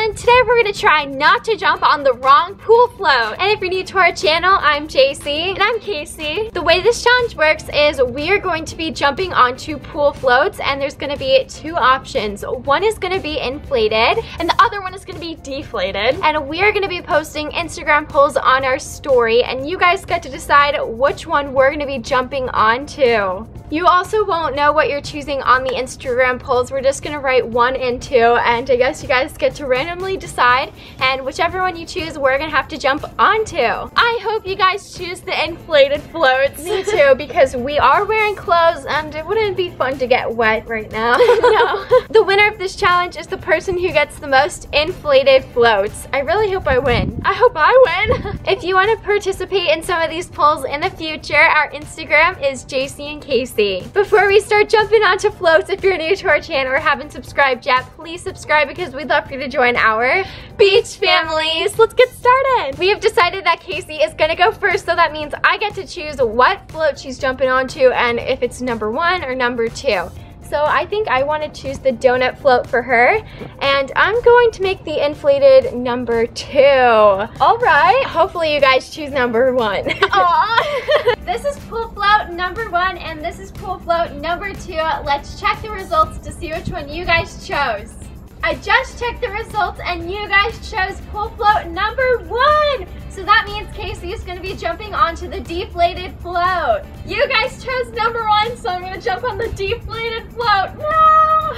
everyone, today we're going to try not to jump on the wrong pool float. And if you're new to our channel, I'm Jacy. And I'm Kacy. The way this challenge works is we are going to be jumping onto pool floats, and there's going to be two options. One is going to be inflated, and the other one is going to be deflated. And we are going to be posting Instagram polls on our story, and you guys get to decide which one we're going to be jumping onto. You also won't know what you're choosing on the Instagram polls. We're just gonna write 1 and 2, and I guess you guys get to randomly decide, and whichever one you choose, we're gonna have to jump onto. I hope you guys choose the inflated floats. Me too, because we are wearing clothes, and it wouldn't be fun to get wet right now. No. The winner of this challenge is the person who gets the most inflated floats. I really hope I win. I hope I win. If you want to participate in some of these polls in the future, our Instagram is JacyandKacy. Before we start jumping onto floats, if you're new to our channel or haven't subscribed yet, please subscribe because we'd love for you to join our beach families. Let's get started. We have decided that Kacy is gonna go first, so that means I get to choose what float she's jumping onto and if it's number 1 or number 2. So I think I want to choose the donut float for her, and I'm going to make the inflated number 2. All right, hopefully you guys choose number 1. Aww. This is pool float number 1, and this is pool float number 2. Let's check the results to see which one you guys chose. I just checked the results, and you guys chose pool float number 1. So that means Kacy is going to be jumping onto the deflated float. You guys chose number 1, so I'm going to jump on the deflated float. No!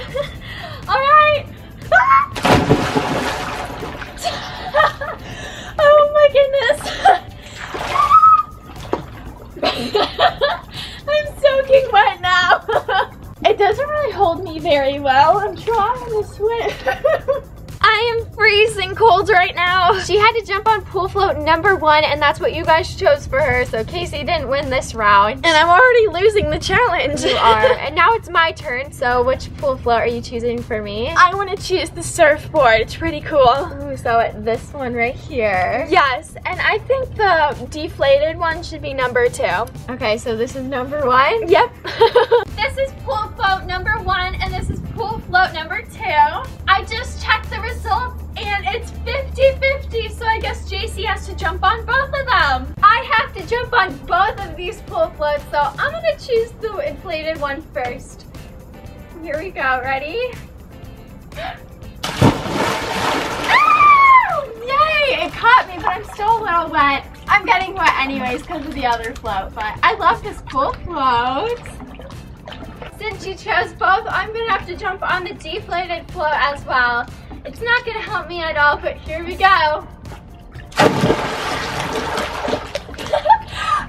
All right. Oh my goodness. I'm soaking wet now. It doesn't really hold me very well. I'm trying to swim. I am freezing cold right now. She had to jump on pool float number 1, and that's what you guys chose for her, so Kacy didn't win this round. And I'm already losing the challenge. You are. And now it's my turn, so which pool float are you choosing for me? I want to choose the surfboard. It's pretty cool. Ooh, so this one right here. Yes, and I think the deflated one should be number 2. Okay, so this is number 1? Yep. This is pool float number 1, and this is pool float number 2. I just checked the results, and it's 50-50, so I guess Jacy has to jump on both of them. I have to jump on both of these pool floats, so I'm gonna choose the inflated one first. Here we go, ready? Oh, yay, it caught me, but I'm still a little wet. I'm getting wet anyways because of the other float, but I love this pool float. Since you chose both, I'm gonna have to jump on the deflated float as well. It's not gonna help me at all, but here we go.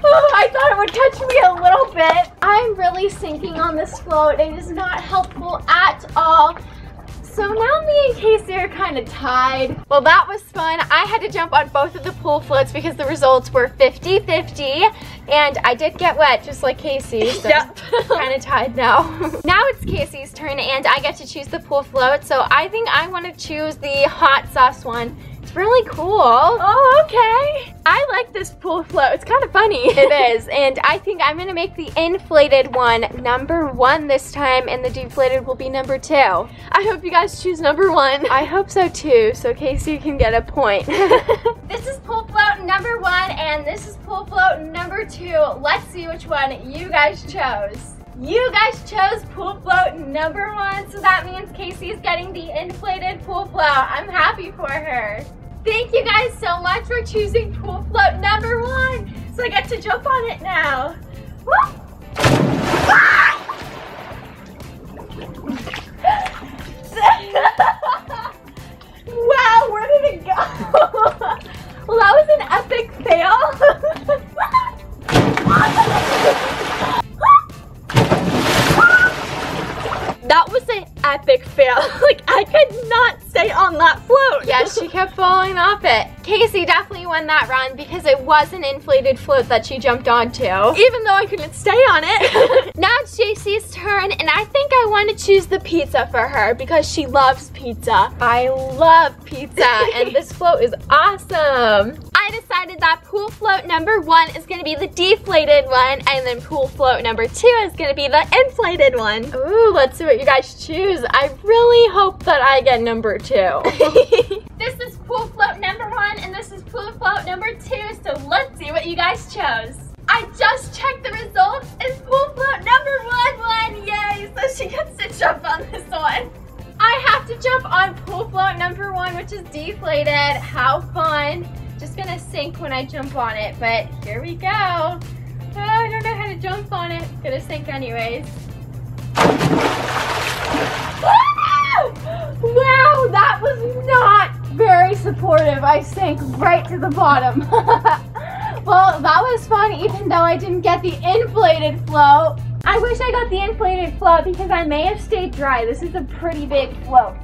Oh, I thought it would touch me a little bit. I'm really sinking on this float. It is not helpful at all. So now me and Kacy are kind of tied. Well, that was fun. I had to jump on both of the pool floats because the results were 50-50, and I did get wet just like Kacy, so yep. Kind of tied now. Now it's Kacy's turn, and I get to choose the pool float, so I think I want to choose the hot sauce one. It's really cool. Oh, okay. I like this pool float. It's kind of funny. It is. And I think I'm going to make the inflated one number 1 this time, and the deflated will be number 2. I hope you guys choose number 1. I hope so too, so Kacy can get a point. This is pool float number 1, and this is pool float number 2. Let's see which one you guys chose. You guys chose pool float number 1, so that means Kacy is getting the inflated pool float. I'm happy for her. Thank you guys so much for choosing pool float number 1. So I get to jump on it now. Woo! Wow, where did it go? Well, that was an epic fail. That was an epic fail. Like, I could not stay on that float. Yeah, she kept falling off it. Kacy definitely won that round because it was an inflated float that she jumped onto. Even though I couldn't stay on it. Now it's Jacy's turn, and I think I want to choose the pizza for her because she loves pizza. I love pizza, and this float is awesome. I I decided that pool float number 1 is gonna be the deflated one, and then pool float number 2 is gonna be the inflated one. Ooh, let's see what you guys choose. I really hope that I get number 2. This is pool float number 1, and this is pool float number 2, so let's see what you guys chose. I just checked the results, and pool float number 1 won, yay! So she gets to jump on this one. I have to jump on pool float number 1, which is deflated. How fun. Just gonna sink when I jump on it, but here we go. Oh, I don't know how to jump on it. It's gonna sink anyways. Wow, that was not very supportive. I sank right to the bottom. Well, that was fun, even though I didn't get the inflated float. I wish I got the inflated float because I may have stayed dry. This is a pretty big float.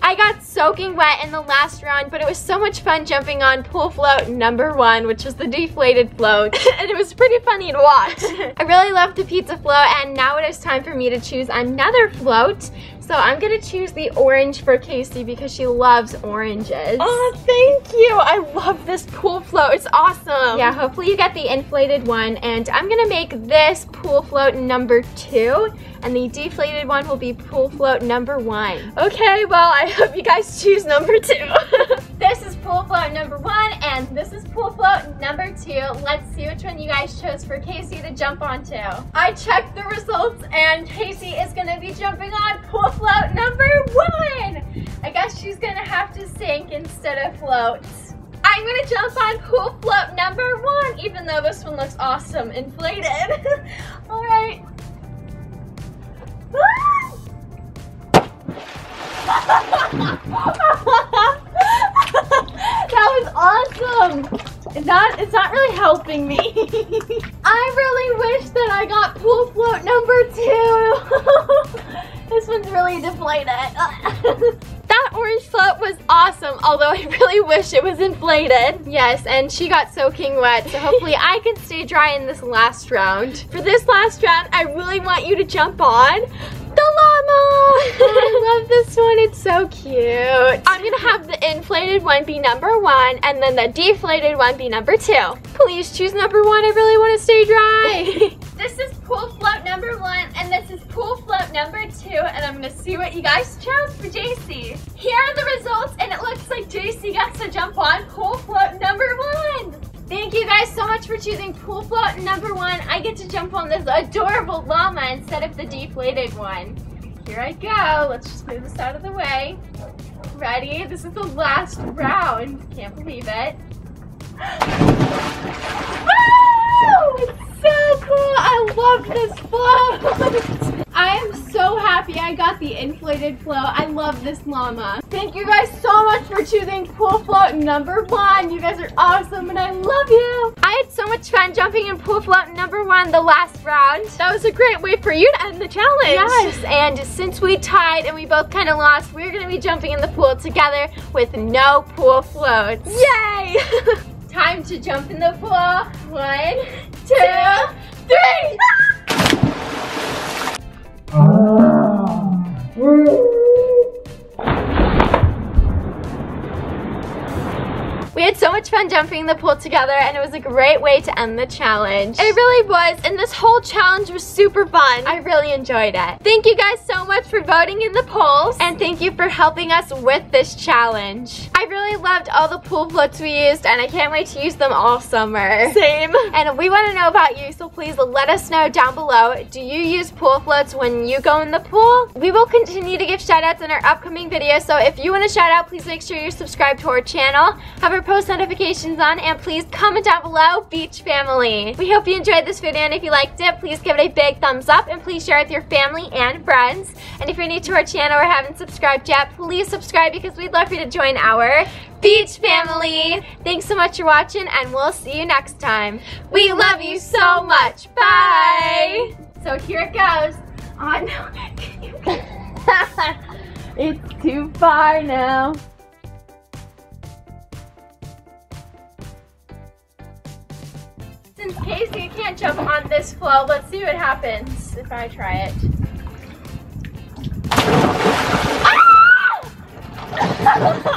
I got soaking wet in the last round, but it was so much fun jumping on pool float number 1, which was the deflated float, and it was pretty funny to watch. I really loved the pizza float, and now it is time for me to choose another float. So I'm gonna choose the orange for Kacy because she loves oranges. Oh, thank you. I love this pool float. It's awesome. Yeah, hopefully you get the inflated one, and I'm gonna make this pool float number 2, and the deflated one will be pool float number 1. Okay, well, I hope you guys choose number 2. This is pool float number 1, and this is pool float number 2. Let's see which one you guys chose for Kacy to jump onto. I checked the results, and Kacy is gonna be jumping on pool float number 1. I guess she's gonna have to sink instead of float. I'm gonna jump on pool float number 1, even though this one looks awesome, inflated. All right. That was awesome. It's not really helping me. I really wish that I got pool float number 2. This one's really deflated. That orange float was awesome, although I really wish it was inflated. Yes, and she got soaking wet, so hopefully I can stay dry in this last round. For this last round, I really want you to jump on the llama! I love this one, it's so cute. I'm gonna have the inflated one be number 1, and then the deflated one be number 2. Please choose number 1, I really wanna stay dry. This is pool float number 1, and this is pool float number 2, and I'm gonna see what you guys chose for Jacy. Here are the results, and it looks like Jacy gets to jump on pool float number 1. Thank you guys so much for choosing pool float number 1. I get to jump on this adorable llama instead of the deflated one. Here I go. Let's just move this out of the way. Ready? This is the last round. Can't believe it. Oh, it's so cool. I love this float. I am so happy I got the inflated float. I love this llama. Thank you guys so much for choosing pool float number 1. You guys are awesome and I love you. I had so much fun jumping in pool float number 1 the last round. That was a great way for you to end the challenge. Yes, and since we tied and we both kind of lost, we're going to be jumping in the pool together with no pool floats. Yay! Time to jump in the pool. 1, 2, 3. We had so much fun jumping in the pool together, and it was a great way to end the challenge. It really was, and this whole challenge was super fun. I really enjoyed it. Thank you guys so much for voting in the polls, and thank you for helping us with this challenge. I really loved all the pool floats we used, and I can't wait to use them all summer. Same. And we want to know about you, so please let us know down below. Do you use pool floats when you go in the pool? We will continue to give shout outs in our upcoming videos, so if you want a shout out, please make sure you're subscribed to our channel. Have our post notifications on, and please comment down below, Beach Family. We hope you enjoyed this video, and if you liked it, please give it a big thumbs up, and please share it with your family and friends. And if you're new to our channel or haven't subscribed yet, please subscribe because we'd love for you to join our Beach Family. Thanks so much for watching, and we'll see you next time. We love you so much. Bye! So here it goes. Oh no. It's too far now. Since Kacy can't jump on this float, let's see what happens if I try it. Ah!